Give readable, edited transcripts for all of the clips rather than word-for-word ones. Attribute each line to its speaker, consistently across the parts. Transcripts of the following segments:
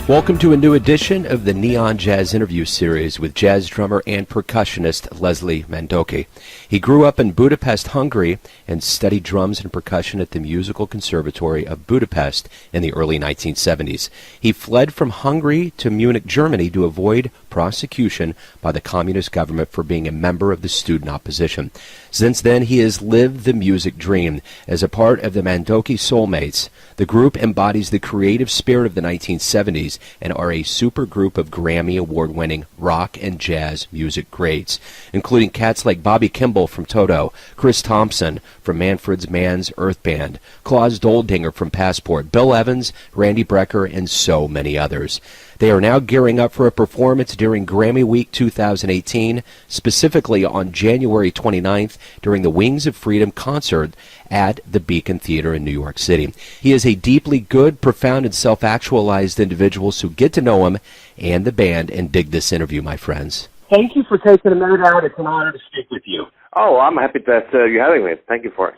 Speaker 1: Welcome to a new edition of the Neon Jazz Interview Series with jazz drummer and percussionist Leslie ManDoki. He grew up in Budapest, Hungary, and studied drums and percussion at the Musical Conservatory of Budapest in the early 1970s. He fled from Hungary to Munich, Germany to avoid prosecution by the communist government for being a member of the student opposition. Since then, he has lived the music dream. As a part of the ManDoki Soulmates, the group embodies the creative spirit of the 1970s and are a super group of Grammy award-winning rock and jazz music greats, including cats like Bobby Kimball from Toto, Chris Thompson from Manfred's Mann's Earth Band, Klaus Doldinger from Passport, Bill Evans, Randy Brecker, and so many others. They are now gearing up for a performance during Grammy Week 2018, specifically on January 29th during the Wings of Freedom concert at the Beacon Theater in New York City. He is a deeply good, profound, and self-actualized individual, so get to know him and the band and dig this interview, my friends.
Speaker 2: Thank you for taking a minute out. It's an honor to speak with you.
Speaker 3: Oh, I'm happy that you're having me. Thank you for it.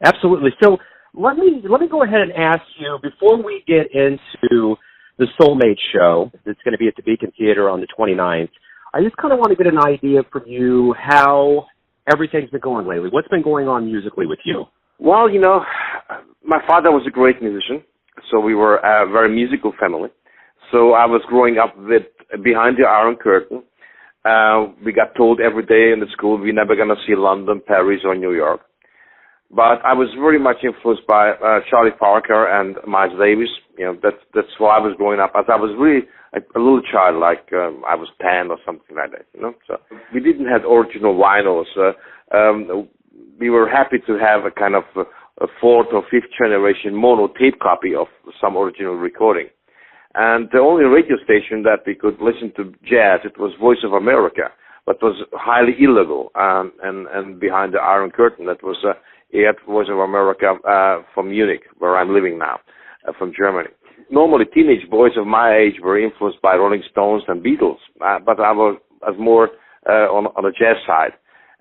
Speaker 2: Absolutely. So let me go ahead and ask you, before we get into the Soulmate show that's going to be at the Beacon Theater on the 29th, I just kind of want to get an idea from you how everything's been going lately. What's been going on musically with you?
Speaker 3: Well, you know, my father was a great musician, so we were a very musical family. So I was growing up with behind the Iron Curtain. We got told every day in the school we're never going to see London, Paris, or New York. But I was very much influenced by Charlie Parker and Miles Davis. You know, that's why I was growing up. As I was really a little child, like I was 10 or something like that. You know, so we didn't have original vinyls. We were happy to have a kind of a fourth or fifth generation mono tape copy of some original recording. And the only radio station that we could listen to jazz, it was Voice of America, but was highly illegal. And behind the Iron Curtain, that was Voice of America from Munich, where I'm living now, from Germany. Normally, teenage boys of my age were influenced by Rolling Stones and Beatles, but I was more on the jazz side.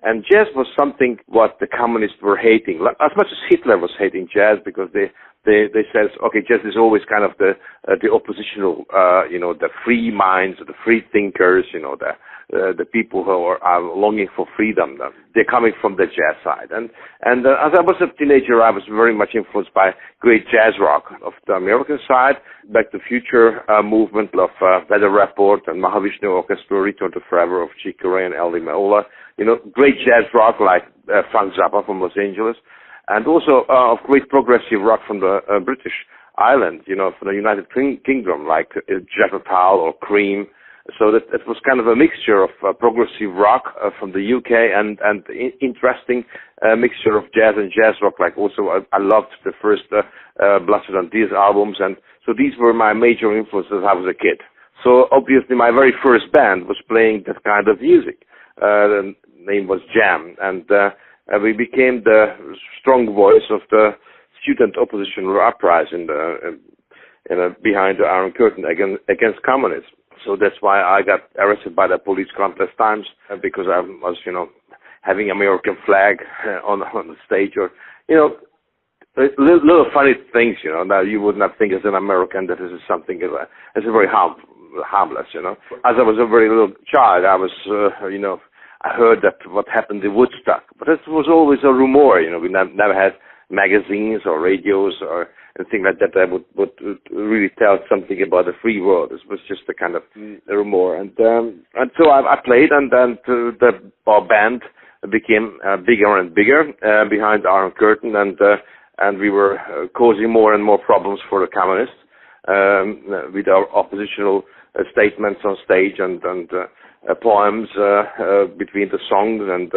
Speaker 3: And jazz was something what the communists were hating, as much as Hitler was hating jazz, because they said, okay, jazz is always kind of the oppositional, the free minds, the free thinkers, the people who are longing for freedom. They're coming from the jazz side. And as I was a teenager, I was very much influenced by great jazz rock of the American side, Back to the Future movement of Weather Report and Mahavishnu Orchestra, Return to Forever of Chick Corea and Ellie Meola. Great jazz rock like Frank Zappa from Los Angeles. And also of great progressive rock from the British Island, from the United Kingdom, like Jethro Tull or Cream. So that it was kind of a mixture of progressive rock from the UK and interesting mixture of jazz and jazz rock. Like also I loved the first Blessed on These albums, and so these were my major influences as I was a kid. So obviously my very first band was playing that kind of music. The name was Jam, and we became the strong voice of the student opposition uprising behind the Iron Curtain against communism. So that's why I got arrested by the police countless times, because I was, having American flag on the stage, or, little funny things, that you would not think as an American that this is something as a very harmless, As I was a very little child, I was, I heard that what happened in Woodstock, but it was always a rumor, we never had magazines or radios or anything like that would really tell something about the free world. It was just a kind of a rumor. And so I played, and then our band became bigger and bigger behind the Iron Curtain, and we were causing more and more problems for the communists with our oppositional statements on stage and poems between the songs, and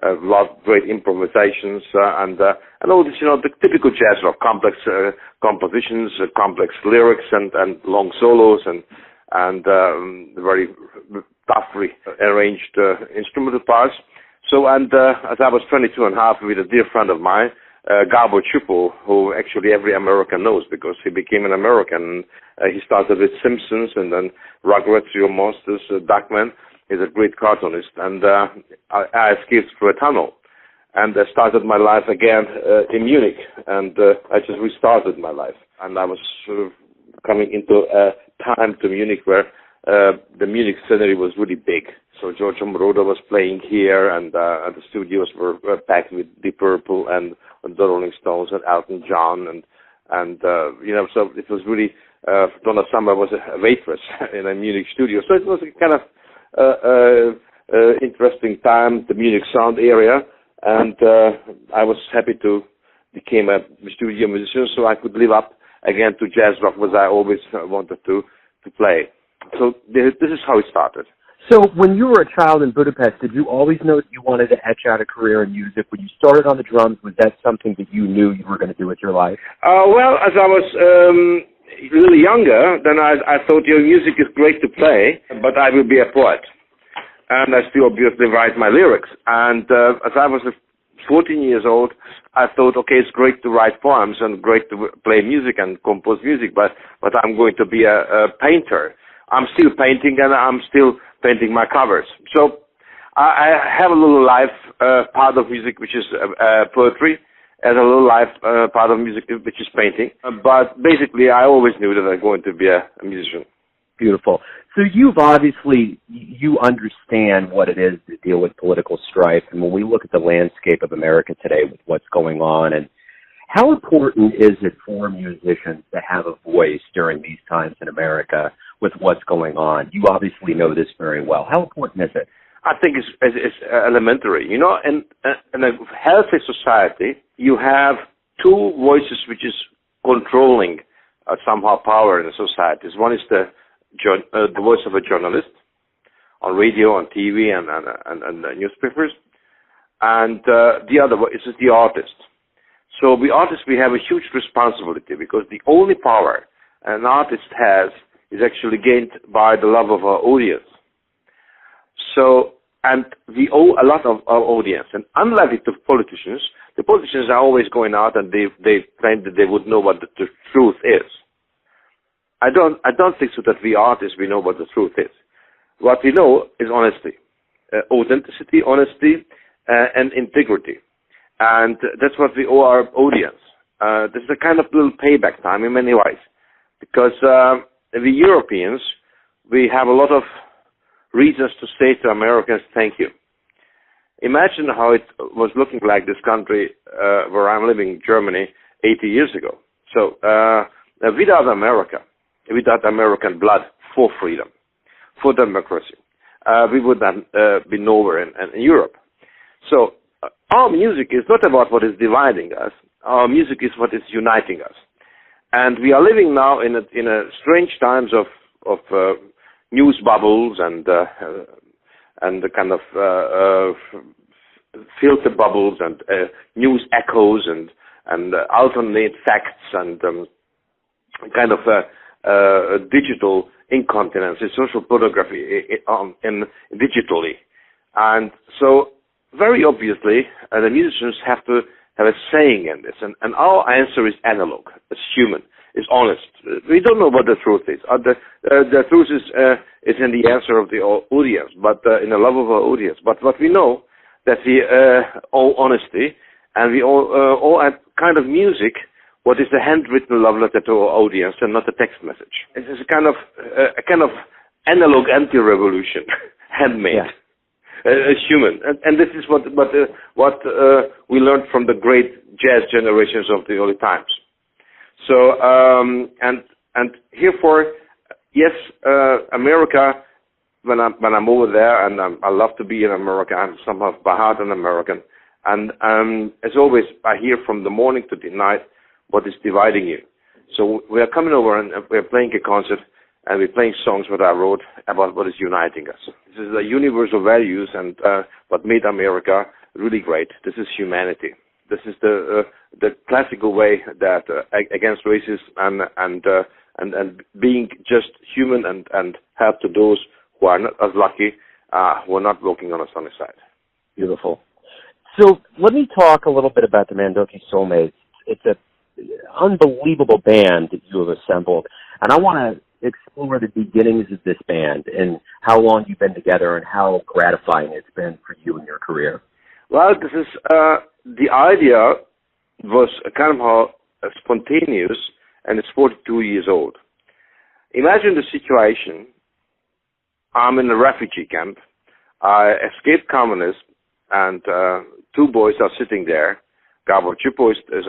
Speaker 3: a lot of great improvisations and all this, the typical jazz rock, complex compositions, complex lyrics, and long solos, and very toughly arranged instrumental parts. So, and as I was 22 and a half, with a dear friend of mine, Gabor Chupo, who actually every American knows because he became an American. He started with Simpsons and then Rugrats, Real Monsters, Duckman. He's a great cartoonist, and I escaped through a tunnel, and I started my life again in Munich, and I just restarted my life, and I was sort of coming into a time to Munich where the Munich scenery was really big. So Giorgio Moroder was playing here, and the studios were packed with Deep Purple and the Rolling Stones and Elton John, and so it was really Donna Summer was a waitress in a Munich studio. So it was a kind of interesting time, the Munich sound area, and I was happy to become a studio musician, so I could live up again to jazz rock, was I always wanted to play. So this is how it started.
Speaker 2: So when you were a child in Budapest, did you always know that you wanted to etch out a career in music? When you started on the drums, was that something that you knew you were going to do with your life?
Speaker 3: Well, as I was a little younger, then I thought, music is great to play, but I will be a poet. And I still obviously write my lyrics. And as I was 14 years old, I thought, okay, it's great to write poems and great to play music and compose music, but I'm going to be a painter. I'm still painting, and I'm still painting my covers. So I have a little life part of music, which is poetry, and a little life part of music, which is painting. But basically, I always knew that I'm going to be a musician.
Speaker 2: Beautiful. So you understand what it is to deal with political strife. And when we look at the landscape of America today with what's going on, and how important is it for musicians to have a voice during these times in America with what's going on? You obviously know this very well. How important is it?
Speaker 3: I think it's elementary. In a healthy society, you have two voices which is controlling somehow power in the societies. One is the voice of a journalist on radio, on TV, and newspapers, and the other voice is the artist. So the artist, we have a huge responsibility, because the only power an artist has is actually gained by the love of our audience. So, and we owe a lot of our audience. And unlike the politicians are always going out and they claim that they would know what the truth is. I don't think so that we artists, we know what the truth is. What we know is honesty, authenticity, honesty, and integrity. And that's what we owe our audience. This is a kind of little payback time in many ways, because we Europeans, we have a lot of reasons to say to Americans, thank you. Imagine how it was looking like this country where I'm living, Germany, 80 years ago. So without America, without American blood for freedom, for democracy, we would have been nowhere in Europe. So our music is not about what is dividing us. Our music is what is uniting us. And we are living now in a strange times of news bubbles and the kind of filter bubbles and news echoes and alternate facts and kind of digital incontinence, social pornography in digitally. And so very obviously the musicians have to have a saying in this, and our answer is analog, it's human, it's honest. We don't know what the truth is. The truth is in the answer of the audience, but in the love of our audience. But what we know, that we owe honesty, and we owe a kind of music, what is the handwritten love letter to our audience, and not a text message. It is a kind of analog anti-revolution, handmade. Yeah. Human, and this is what we learned from the great jazz generations of the early times. So and herefore, yes, America. When I'm over there, and I love to be in America, I'm somehow by heart an American. And as always, I hear from the morning to the night what is dividing you. So we are coming over and we're playing a concert. And we're playing songs that I wrote about what is uniting us. This is the universal values and what made America really great. This is humanity. This is the classical way that against racism and being just human and help to those who are not as lucky, who are not walking on a sunny side.
Speaker 2: Beautiful. So let me talk a little bit about the ManDoki Soulmates. It's an unbelievable band that you have assembled, and I want to explore the beginnings of this band and how long you've been together and how gratifying it's been for you in your career.
Speaker 3: Well, this is the idea was kind of spontaneous, and it's 42 years old. Imagine the situation. I'm in a refugee camp. I escaped communism, and two boys are sitting there. Gabor Chupo is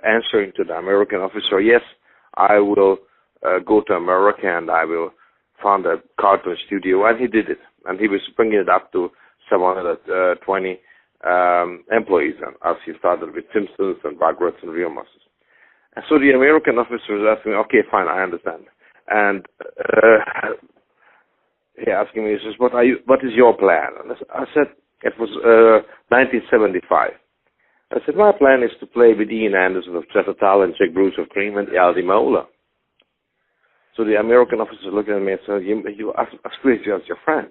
Speaker 3: answering to the American officer, yes, I will go to America and I will found a cartoon studio, and he did it. And he was bringing it up to 720 employees, and as he started with Simpsons and Bagrats and Real Masters. And so the American officer was asking me, okay, fine, I understand. And he asking me, he says, what is your plan? And I said, it was 1975. I said, my plan is to play with Ian Anderson of Toto and Jack Bruce of Cream and Aldi Mola. So the American officer looked at me and said, you asked crazy as your friend.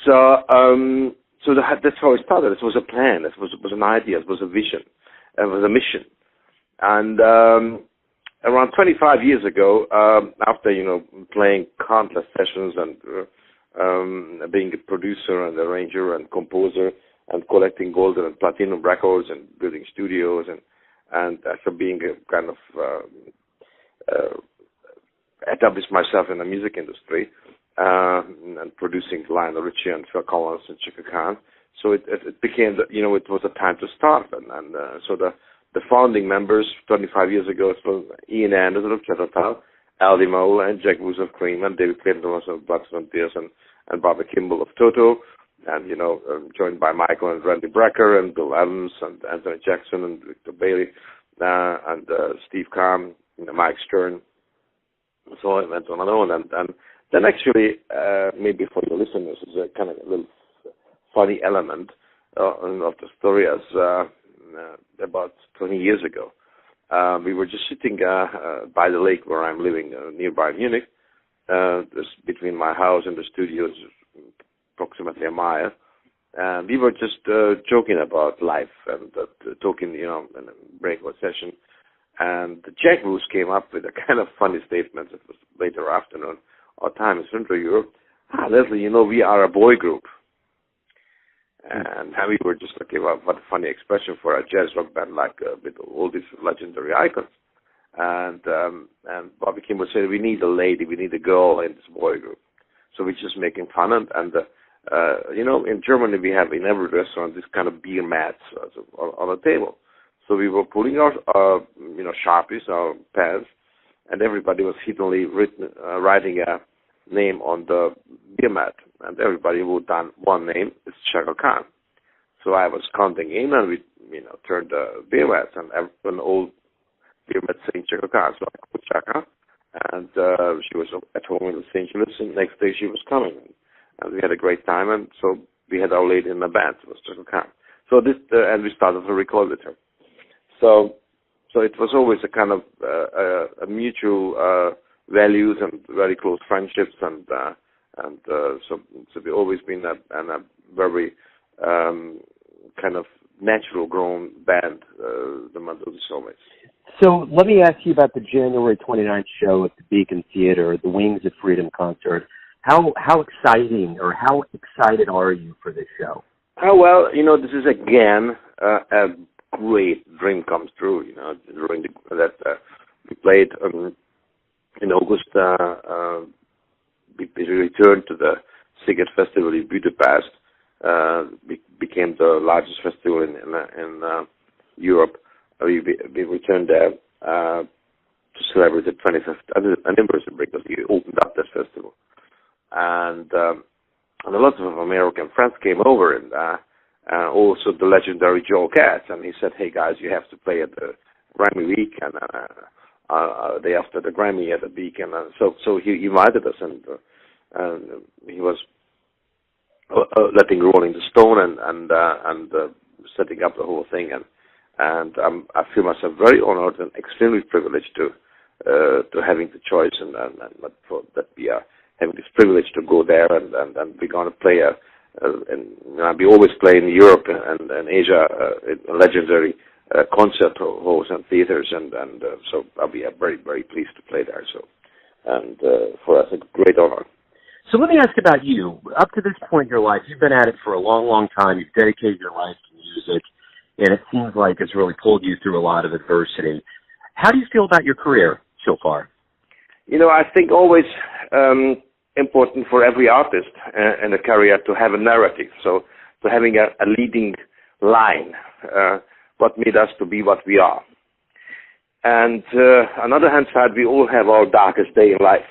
Speaker 3: So that's how it started. It was a plan. It was an idea. It was a vision. It was a mission. And around 25 years ago, after playing countless sessions and being a producer and arranger and composer and collecting golden and platinum records and building studios and after being a kind of established myself in the music industry and producing Lionel Richie and Phil Collins and Chaka Khan, so it became it was a time to start and so the founding members 25 years ago, it was Ian Anderson of Toto, Aldi Mola and Jack Bruce of Cream and David Clinton of Bloods and Tears and Bobby Kimball of Toto, and joined by Michael and Randy Brecker and Bill Evans and Anthony Jackson and Victor Bailey and Steve Kahn, Mike Stern. So I went on and on, and then actually maybe for your listeners is a kind of a little funny element of the story as about 20 years ago. We were just sitting by the lake where I'm living, nearby Munich. Just between my house and the studios, approximately a mile. And we were just joking about life and talking, in a breakout session. And Jack Bruce came up with a kind of funny statement. It was later afternoon. Our time in Central Europe. Leslie, we are a boy group. And we were just looking about what a funny expression for a jazz rock band like with all these legendary icons. And Bobby Kimball said, we need a lady, we need a girl in this boy group. So we're just making fun. And in Germany we have in every restaurant this kind of beer mats on a table. So we were pulling our Sharpies, our pens, and everybody was hiddenly writing a name on the beer mat. And everybody wrote down one name, it's Chaka Khan. So I was counting in, and we, turned the beer mats, and an old beer mat saying Chaka Khan. So I called Chaka, and she was at home in St. Louis, and next day she was coming. And we had a great time, and so we had our lady in the band, it was Chaka Khan. So and we started to record with her. So it was always a kind of a mutual values and very close friendships, and so we've always been a very kind of natural grown band, the ManDoki Soulmates.
Speaker 2: So let me ask you about the January 29th show at the Beacon Theater, the Wings of Freedom concert. How exciting, or how excited are you for this show?
Speaker 3: Oh, well, this is again a great dream comes true. During that we played in August. We returned to the Sziget Festival in Budapest. Became the largest festival in Europe. We returned there to celebrate the 25th anniversary because we opened up that festival, and a lot of American friends came over, and also the legendary Joel Katz, and he said, "Hey guys, you have to play at the Grammy week and day after the Grammy at the Beacon." And so he invited us, and he was letting Rolling the Stone and setting up the whole thing, and I feel myself very honored and extremely privileged to having the choice and that we are having this privilege to go there, and we're going to play and we always play in Europe and Asia in legendary concert halls and theaters, and so I'll be very, very pleased to play there. So, and for us, a great honor.
Speaker 2: So let me ask about you. Up to this point in your life, you've been at it for a long, long time. You've dedicated your life to music, and it seems like it's really pulled you through a lot of adversity. How do you feel about your career so far?
Speaker 3: I think always important for every artist in a career to have a narrative. So having a leading line, what made us to be what we are. And on the other hand side, we all have our darkest day in life.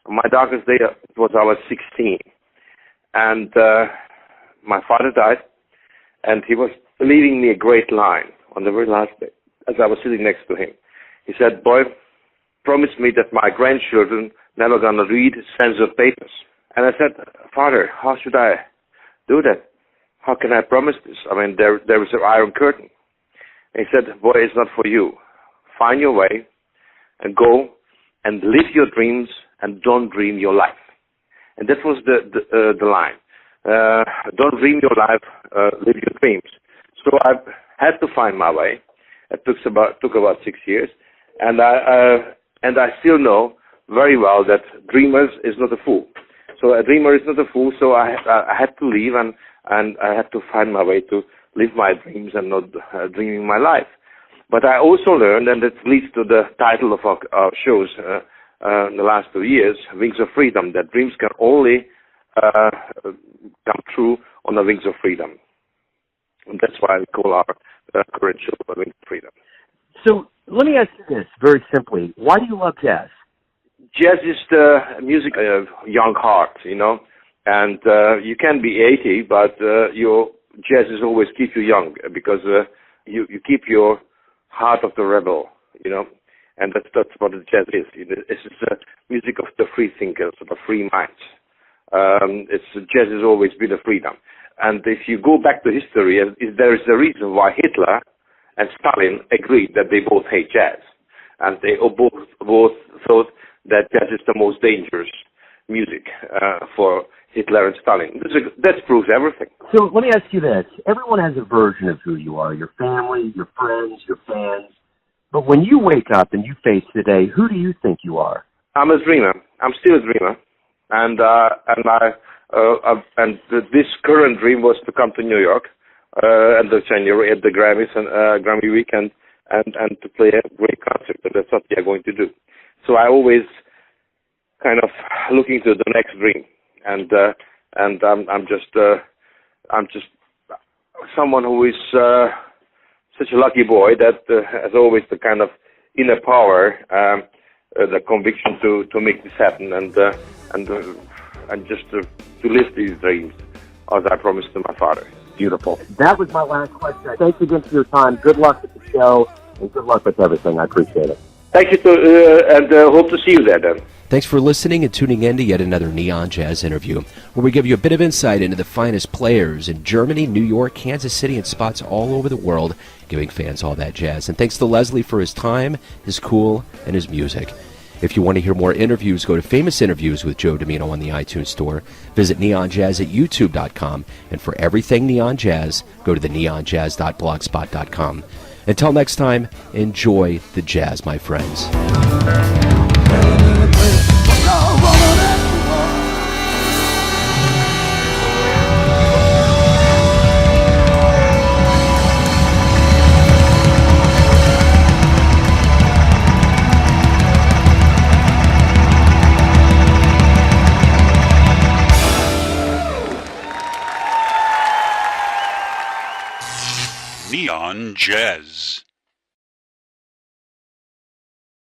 Speaker 3: My darkest day was I was 16, and my father died, and he was leaving me a great line on the very last day as I was sitting next to him. He said, "Boy, promise me that my grandchildren never gonna read censored papers." And I said, "Father, how should I do that? How can I promise this? I mean, there is an iron curtain." And he said, "Boy, it's not for you. Find your way and go and live your dreams and don't dream your life." And that was the line. Don't dream your life, live your dreams. So I had to find my way. It took about 6 years, and I still know very well that dreamers is not a fool. So a dreamer is not a fool. So I had to leave, and I had to find my way to live my dreams and not dreaming my life. But I also learned, and it leads to the title of our shows in the last 2 years, Wings of Freedom, that dreams can only come true on the wings of freedom. And that's why we call our current show Wings of Freedom.
Speaker 2: So let me ask you this very simply. Why do you love jazz?
Speaker 3: Jazz is the music of young heart, and you can be 80, but your jazz is always keep you young because you keep your heart of the rebel, and that's what the jazz is. It's the music of the free thinkers, of the free minds. Jazz has always been a freedom. And if you go back to history, there is a reason why Hitler and Stalin agreed that they both hate jazz. And they both thought that jazz is the most dangerous music for Hitler and Stalin. That proves everything.
Speaker 2: So let me ask you this. Everyone has a version of who you are, your family, your friends, your fans. But when you wake up and you face the day, who do you think you are?
Speaker 3: I'm a dreamer. I'm still a dreamer. And this current dream was to come to New York end of January at the Grammys and Grammy weekend and to play a great concert. And that's what we are going to do. So I always kind of looking to the next dream. And I'm just someone who is such a lucky boy that has always the kind of inner power, the conviction to make this happen, and just to live these dreams as I promised to my father.
Speaker 2: Beautiful. That was my last question. Thanks again for your time. Good luck with the show, and good luck with everything. I appreciate it.
Speaker 3: Thank you, and hope to see you there then.
Speaker 1: Thanks for listening and tuning in to yet another Neon Jazz interview, where we give you a bit of insight into the finest players in Germany, New York, Kansas City, and spots all over the world, giving fans all that jazz. And thanks to Leslie for his time, his cool, and his music. If you want to hear more interviews, go to Famous Interviews with Joe Domino on the iTunes Store. Visit neonjazz at youtube.com. And for everything Neon Jazz, go to the neonjazz.blogspot.com. Until next time, enjoy the jazz, my friends.
Speaker 4: Neon Jazz.